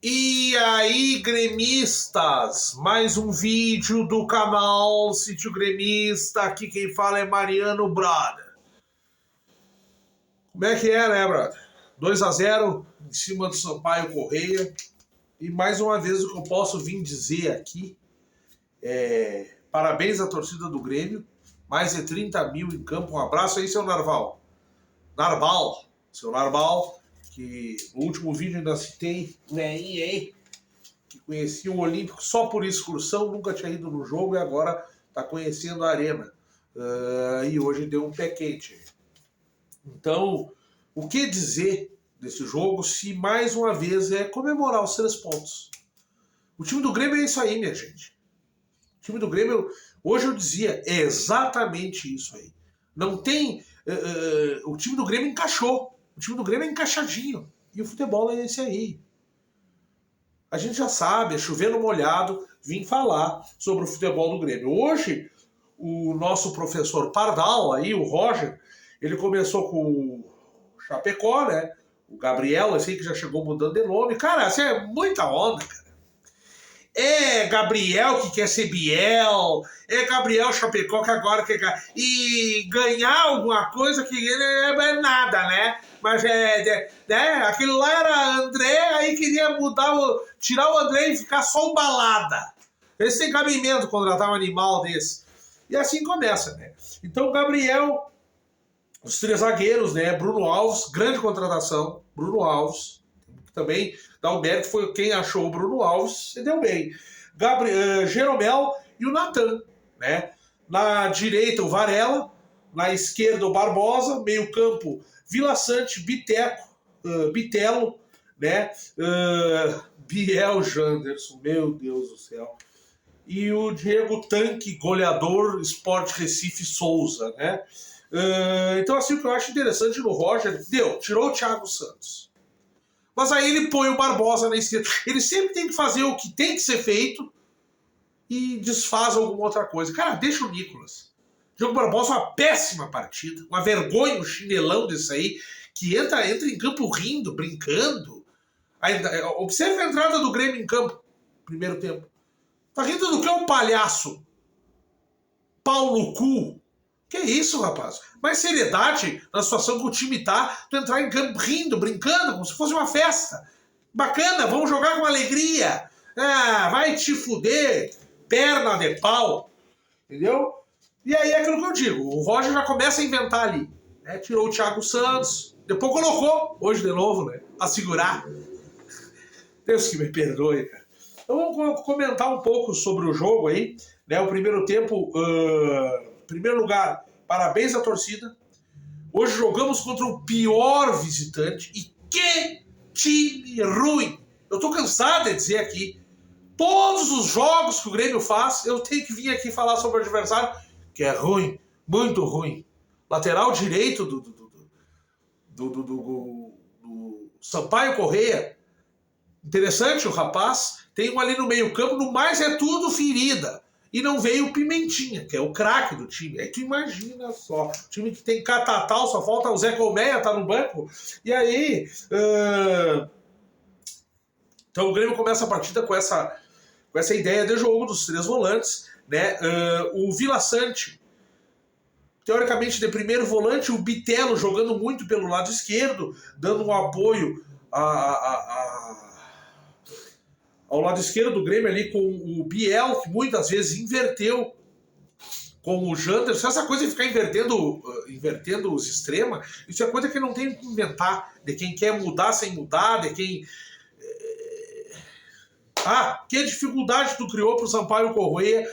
E aí, gremistas, mais um vídeo do canal Sítio Gremista. Aqui quem fala é Mariano, brother. Como é que é, né, brother? 2-0 em cima do Sampaio Corrêa. E mais uma vez o que eu posso vir dizer aqui é parabéns à torcida do Grêmio. Mais de 30 mil em campo. Um abraço aí, seu Narval. Seu Narval, que no último vídeo ainda citei, velhinho aí, que conhecia o Olímpico só por excursão, nunca tinha ido no jogo e agora está conhecendo a arena. E hoje deu um pé quente. Então, o que dizer desse jogo se mais uma vez é comemorar os 3 pontos? O time do Grêmio é isso aí, minha gente. O time do Grêmio, hoje eu dizia, é exatamente isso aí. Não tem... o time do Grêmio encaixou. O time do Grêmio é encaixadinho. E o futebol é esse aí. A gente já sabe, é chover no molhado, vim falar sobre o futebol do Grêmio. Hoje, o nosso professor Pardal, aí, o Roger, ele começou com o Chapecó, né? O Gabriel, assim, que já chegou mudando de nome. Cara, assim, é muita onda, cara. É Gabriel que quer ser Biel, é Gabriel Chapecó que agora quer... E ganhar alguma coisa que é nada, né? Mas né? Aquilo lá era André, aí queria mudar, tirar o André e ficar só o Balada. Eles têm cabimento contratar um animal desse. E assim começa, né? Então, Gabriel, os 3 zagueiros, né? Bruno Alves, grande contratação. Bruno Alves, também dá o mérito, foi quem achou o Bruno Alves, e deu bem. Jeromel e o Natan, né? Na direita, o Varela. Na esquerda, o Barbosa. Meio campo, Vila Sante, Bitelo, né? Biel Janderson, meu Deus do céu. E o Diego Tanque, goleador, Sport Recife Souza, né? Então, assim, o que eu acho interessante no Roger, tirou o Thiago Santos. Mas aí ele põe o Barbosa na esquerda. Ele sempre tem que fazer o que tem que ser feito e desfaz alguma outra coisa. Cara, deixa o Nicolas. O Diogo Barbosa é uma péssima partida. Uma vergonha, um chinelão desse aí, que entra em campo rindo, brincando. Aí, observe a entrada do Grêmio em campo. Primeiro tempo. Tá rindo do que é um palhaço? Paulo Cu. Que isso, rapaz? Mais seriedade na situação que o time tá, tu entrar em campo rindo, brincando, como se fosse uma festa. Bacana, vamos jogar com alegria. Ah, vai te fuder, perna de pau. Entendeu? E aí é aquilo que eu digo, o Roger já começa a inventar ali. Né? Tirou o Thiago Santos, depois colocou, hoje de novo, né? A segurar. Deus que me perdoe, cara. Então vamos comentar um pouco sobre o jogo aí. Né? O primeiro tempo... Em primeiro lugar, parabéns à torcida. Hoje jogamos contra o pior visitante. E que time ruim! Eu tô cansado de dizer aqui. Todos os jogos que o Grêmio faz, eu tenho que vir aqui falar sobre o adversário, que é ruim, muito ruim. Lateral direito do Sampaio Corrêa. Interessante o rapaz. Tem um ali no meio campo, no mais é tudo ferida. E não veio o Pimentinha, que é o craque do time. Aí tu imagina só. O time que tem Catatal, só falta o Zé Colmeia, tá no banco. E aí... Então o Grêmio começa a partida com essa ideia de jogo dos 3 volantes. Né? O Vila Sante, teoricamente de primeiro volante, o Bitelo jogando muito pelo lado esquerdo, dando um apoio ao lado esquerdo do Grêmio ali com o Biel, que muitas vezes inverteu com o Janderson. Essa coisa de ficar invertendo os extremos, isso é coisa que não tem que inventar, de quem quer mudar sem mudar, de quem... que dificuldade tu criou pro Sampaio Corrêa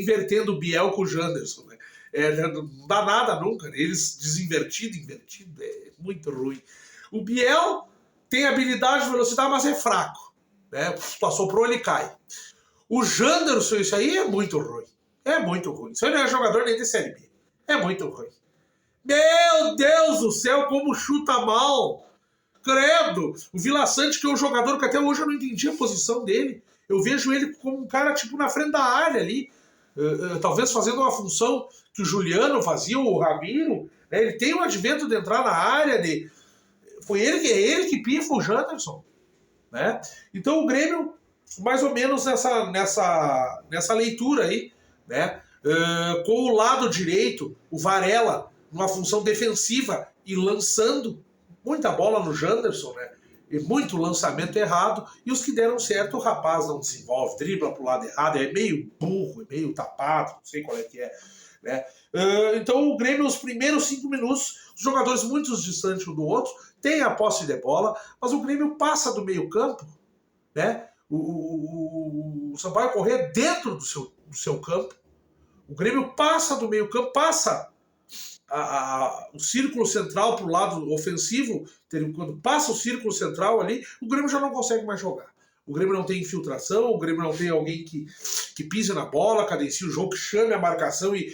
invertendo o Biel com o Janderson, né? Não dá nada nunca, eles invertido, é muito ruim. O Biel tem habilidade de velocidade, mas é fraco. Né? Passou pro ele cai. O Janderson, isso aí é muito ruim. É muito ruim. Isso aí não é jogador nem de Série B. É muito ruim. Meu Deus do céu, como chuta mal. Credo. O Vila Sante, que é um jogador que até hoje eu não entendi a posição dele. Eu vejo ele como um cara tipo na frente da área ali. Talvez fazendo uma função que o Juliano fazia, ou o Ramiro. Né? Ele tem um advento de entrar na área. Foi ele que pifa o Janderson. né? Então o Grêmio, mais ou menos nessa leitura aí, né? Com o lado direito, o Varela, numa função defensiva e lançando muita bola no Janderson, né? E muito lançamento errado, e os que deram certo, o rapaz não desenvolve, dribla pro lado errado, é meio burro, é meio tapado, não sei qual é que é, né? Então o Grêmio, os primeiros 5 minutos, os jogadores muito distantes um do outro, tem a posse de bola, mas o Grêmio passa do meio campo, né? O Sampaio Corrêa dentro do seu campo, o Grêmio passa do meio campo, passa o círculo central para o lado ofensivo, quando passa o círculo central ali, o Grêmio já não consegue mais jogar. O Grêmio não tem infiltração, o Grêmio não tem alguém que pise na bola, cadencie o jogo, que chame a marcação e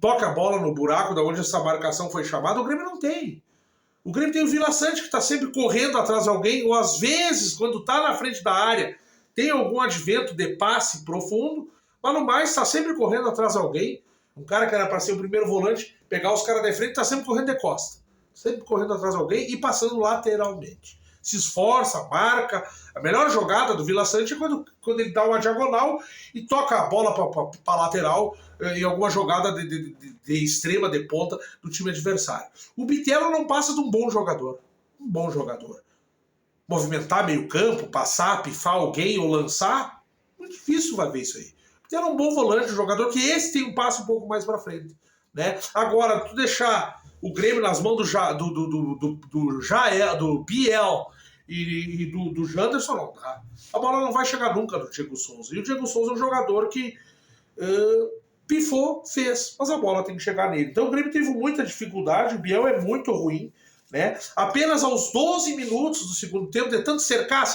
toca a bola no buraco da onde essa marcação foi chamada. O Grêmio não tem. O Grêmio tem o Vila Sante, que está sempre correndo atrás de alguém, ou às vezes, quando está na frente da área, tem algum advento de passe profundo, mas no mais está sempre correndo atrás de alguém. Um cara que era para ser o primeiro volante, pegar os caras da frente, está sempre correndo de costa. Sempre correndo atrás de alguém e passando lateralmente. Se esforça, marca. A melhor jogada do Vila Sante é quando ele dá uma diagonal e toca a bola para lateral em alguma jogada de extrema, de ponta do time adversário. O Bitelo não passa de um bom jogador. Um bom jogador. Movimentar meio campo, passar, pifar alguém ou lançar, muito difícil vai ver isso aí. Era um bom volante, um jogador que esse tem um passo um pouco mais para frente, né? Agora, tu deixar o Grêmio nas mãos do Biel e do Janderson, não dá. A bola não vai chegar nunca do Diego Souza. E o Diego Souza é um jogador que pifou, fez, mas a bola tem que chegar nele. Então o Grêmio teve muita dificuldade, o Biel é muito ruim, né? Apenas aos 12 minutos do segundo tempo, de tanto cercar,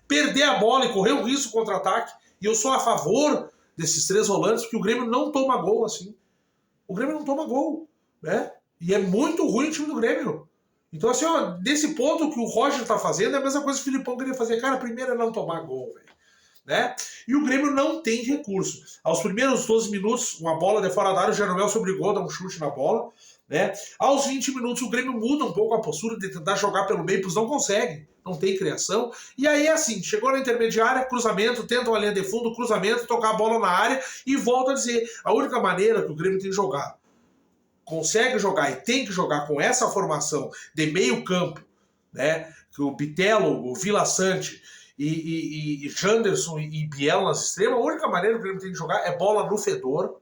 perder a bola e correr o risco contra-ataque. E eu sou a favor desses 3 volantes, porque o Grêmio não toma gol assim. O Grêmio não toma gol, né? E é muito ruim o time do Grêmio. Então, assim, ó, nesse ponto que o Roger tá fazendo, é a mesma coisa que o Filipão queria fazer. Cara, primeiro é não tomar gol, velho. Né? E o Grêmio não tem recurso. Aos primeiros 12 minutos, uma bola de fora da área, o Jeromel se obrigou a dar um chute na bola, né? Aos 20 minutos, o Grêmio muda um pouco a postura de tentar jogar pelo meio, pois não consegue. Não tem criação. E aí, assim, chegou na intermediária, cruzamento, tenta uma linha de fundo, cruzamento, tocar a bola na área e volta a dizer, a única maneira que o Grêmio tem que jogar, consegue jogar e tem que jogar com essa formação de meio campo, né? Que o Bitelo, o Vila Sante e Janderson e Biel nas extremas, a única maneira que o Grêmio tem que jogar é bola no fedor,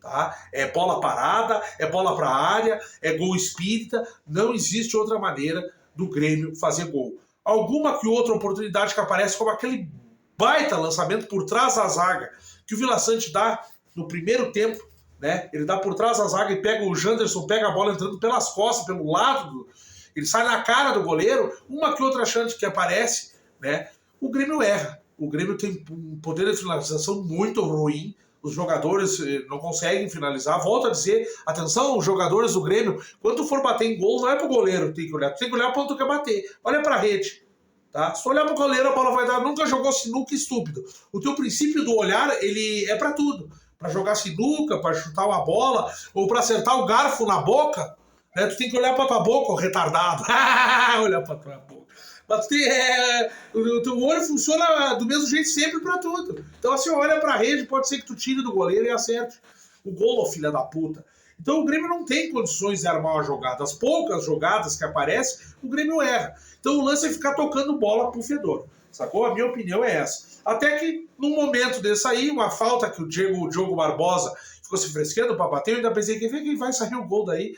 tá? É bola parada, é bola para a área, é gol espírita, não existe outra maneira do Grêmio fazer gol. Alguma que outra oportunidade que aparece, como aquele baita lançamento por trás da zaga, que o Vila Sante dá no primeiro tempo, né? Ele dá por trás da zaga e pega o Janderson, pega a bola entrando pelas costas, pelo lado, ele sai na cara do goleiro, uma que outra chance que aparece, né? O Grêmio erra. O Grêmio tem um poder de finalização muito ruim, os jogadores não conseguem finalizar. Volto a dizer, atenção, os jogadores do Grêmio, quando tu for bater em gol, não é pro goleiro que tem que olhar, tu tem que olhar pra onde tu quer bater. Olha pra rede. Tá? Se tu olhar pro goleiro, a bola vai dar. Nunca jogou sinuca, estúpido. O teu princípio do olhar, ele é pra tudo. Pra jogar sinuca, pra chutar uma bola, ou pra acertar o garfo na boca, né? Tu tem que olhar pra tua boca, ô retardado. Olhar pra tua boca. Mas o teu olho funciona do mesmo jeito sempre pra tudo. Então, assim, olha pra rede, pode ser que tu tire do goleiro e acerte o gol, filha da puta. Então, o Grêmio não tem condições de armar uma jogada. As poucas jogadas que aparecem, o Grêmio erra. Então, o lance é ficar tocando bola pro fedor. Sacou? A minha opinião é essa. Até que, num momento desse aí, uma falta que o Diogo Barbosa ficou se fresqueando pra bater, eu ainda pensei que vai sair o gol daí.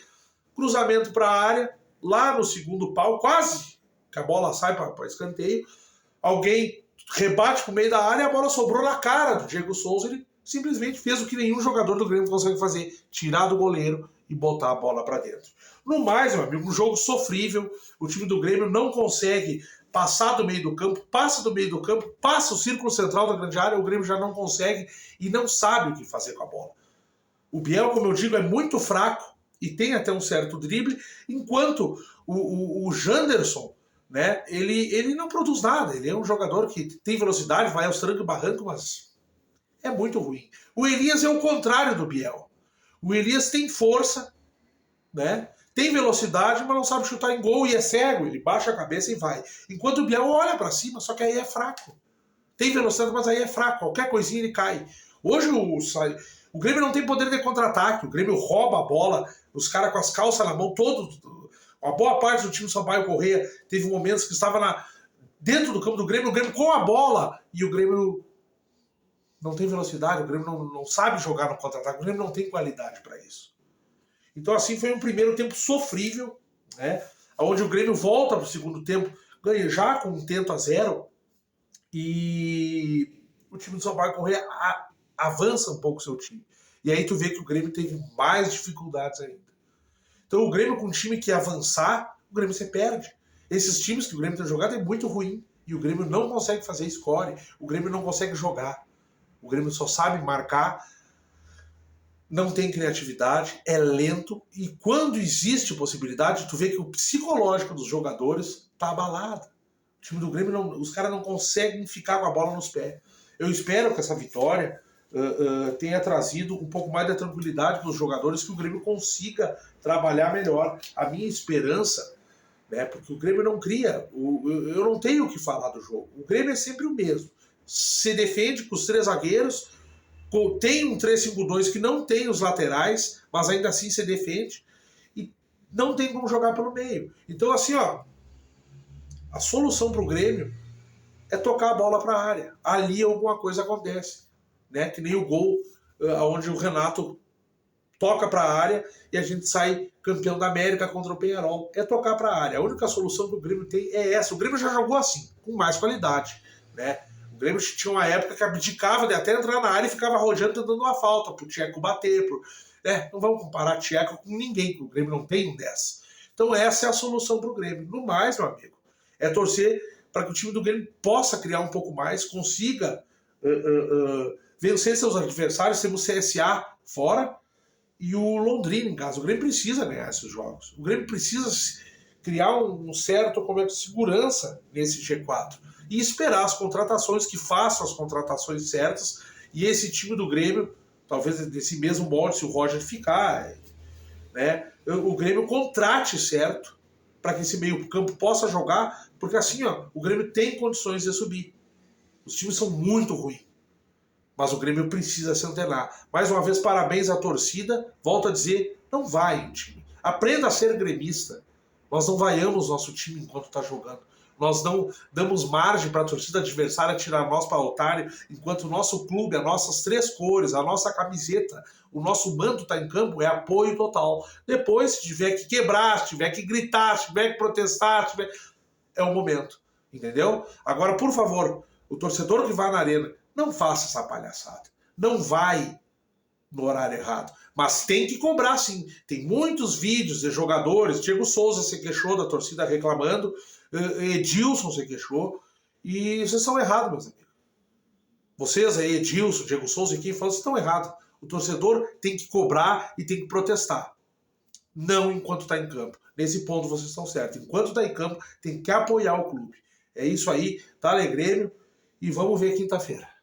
Cruzamento pra área, lá no segundo pau, quase que a bola sai para escanteio, alguém rebate pro meio da área e a bola sobrou na cara do Diego Souza. Ele simplesmente fez o que nenhum jogador do Grêmio consegue fazer, tirar do goleiro e botar a bola para dentro. No mais, meu amigo, um jogo sofrível, o time do Grêmio não consegue passar do meio do campo, passa do meio do campo, passa o círculo central da grande área, o Grêmio já não consegue e não sabe o que fazer com a bola. O Biel, como eu digo, é muito fraco e tem até um certo drible, enquanto o Janderson, né, ele não produz nada, ele é um jogador que tem velocidade, vai aos trancos e barrancos, mas é muito ruim. O Elias é o contrário do Biel. O Elias tem força, né, tem velocidade, mas não sabe chutar em gol e é cego, ele baixa a cabeça e vai. Enquanto o Biel olha para cima, só que aí é fraco. Tem velocidade, mas aí é fraco, qualquer coisinha ele cai. Hoje o Grêmio não tem poder de contra-ataque, o Grêmio rouba a bola, os caras com as calças na mão, a boa parte do time do Sampaio Corrêa teve momentos que estava dentro do campo do Grêmio, o Grêmio com a bola, e o Grêmio não tem velocidade, o Grêmio não sabe jogar no contra-ataque, o Grêmio não tem qualidade para isso. Então assim foi um primeiro tempo sofrível, né? Onde o Grêmio volta para o segundo tempo, ganha já com 1-0, e o time do Sampaio Corrêa avança um pouco o seu time. E aí tu vê que o Grêmio teve mais dificuldades ainda. Então o Grêmio com um time que avançar, o Grêmio se perde. Esses times que o Grêmio tem jogado é muito ruim. E o Grêmio não consegue fazer score, o Grêmio não consegue jogar. O Grêmio só sabe marcar, não tem criatividade, é lento. E quando existe possibilidade, tu vê que o psicológico dos jogadores tá abalado. O time do Grêmio, os caras não conseguem ficar com a bola nos pés. Eu espero que essa vitória tenha trazido um pouco mais de tranquilidade para os jogadores, que o Grêmio consiga trabalhar melhor. A minha esperança, né, porque o Grêmio não cria, eu não tenho o que falar do jogo. O Grêmio é sempre o mesmo. Se defende com os 3 zagueiros, tem um 3-5-2 que não tem os laterais, mas ainda assim se defende, e não tem como jogar pelo meio. Então assim, ó, a solução para o Grêmio é tocar a bola para a área. Ali alguma coisa acontece, né? Que nem o gol onde o Renato toca para a área e a gente sai campeão da América contra o Peñarol. É tocar para a área. A única solução que o Grêmio tem é essa. O Grêmio já jogou assim, com mais qualidade, né? O Grêmio tinha uma época que abdicava de até entrar na área e ficava arrojando, dando uma falta pro Tcheco bater. Não vamos comparar Tcheco com ninguém, porque o Grêmio não tem um dessa. Então essa é a solução pro Grêmio. No mais, meu amigo, é torcer para que o time do Grêmio possa criar um pouco mais, consiga vencer seus adversários. Temos o CSA fora e o Londrina em casa. O Grêmio precisa ganhar esses jogos. O Grêmio precisa criar um certo segurança nesse G4 e esperar as contratações, que façam as contratações certas, e esse time do Grêmio, talvez desse mesmo molde, se o Roger ficar, né, o Grêmio contrate certo para que esse meio campo possa jogar, porque assim, ó, o Grêmio tem condições de subir. Os times são muito ruins, mas o Grêmio precisa se antenar. Mais uma vez, parabéns à torcida. Volto a dizer, não vai o time. Aprenda a ser gremista. Nós não vaiamos nosso time enquanto está jogando. Nós não damos margem para a torcida adversária tirar nós para o otário, enquanto o nosso clube, as nossas 3 cores, a nossa camiseta, o nosso manto está em campo, é apoio total. Depois, se tiver que quebrar, se tiver que gritar, se tiver que protestar, é o momento, entendeu? Agora, por favor, o torcedor que vai na arena, não faça essa palhaçada. Não vai no horário errado. Mas tem que cobrar, sim. Tem muitos vídeos de jogadores. Diego Souza se queixou da torcida reclamando. Edilson se queixou. E vocês estão errados, meus amigos. Vocês aí, Edilson, Diego Souza e quem fala, vocês estão errados. O torcedor tem que cobrar e tem que protestar. Não enquanto está em campo. Nesse ponto vocês estão certos. Enquanto está em campo, tem que apoiar o clube. É isso aí. Tá, Grêmio. E vamos ver quinta-feira.